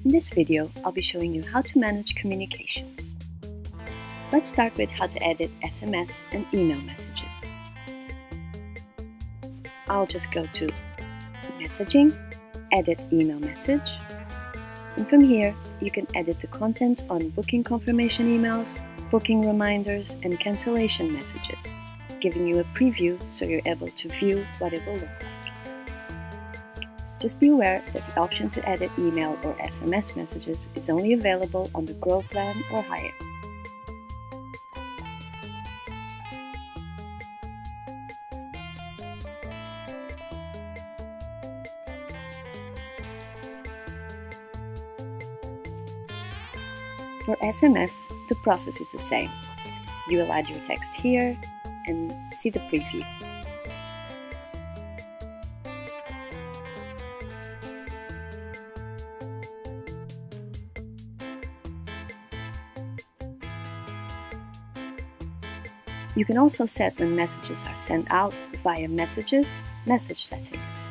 In this video, I'll be showing you how to manage communications. Let's start with how to edit SMS and email messages. I'll just go to Messaging, Edit Email Message, and from here you can edit the content on booking confirmation emails, booking reminders, and cancellation messages, giving you a preview so you're able to view what it will look like. Just be aware that the option to edit email or SMS messages is only available on the Grow plan or higher. For SMS, the process is the same. You will add your text here and see the preview. You can also set when messages are sent out via Messages, Message Settings.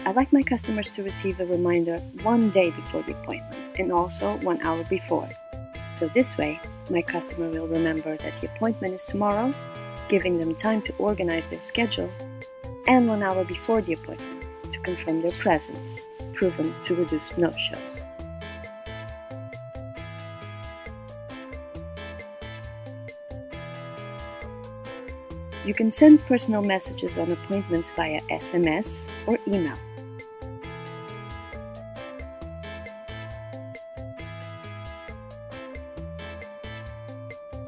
I like my customers to receive a reminder 1 day before the appointment and also 1 hour before. So this way, my customer will remember that the appointment is tomorrow, giving them time to organize their schedule, and 1 hour before the appointment to confirm their presence, proven to reduce no-shows. You can send personal messages on appointments via SMS or email.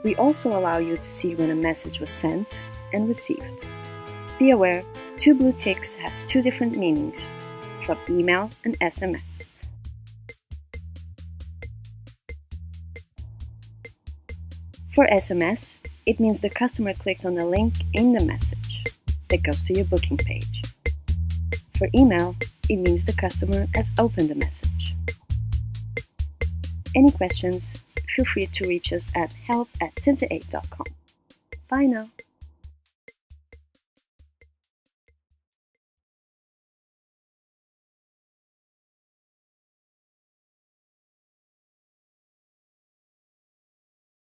We also allow you to see when a message was sent and received. Be aware, 2 blue ticks has 2 different meanings from email and SMS. For SMS, it means the customer clicked on a link in the message that goes to your booking page. For email, it means the customer has opened the message. Any questions? Feel free to reach us at help@tinte8.com. Bye now!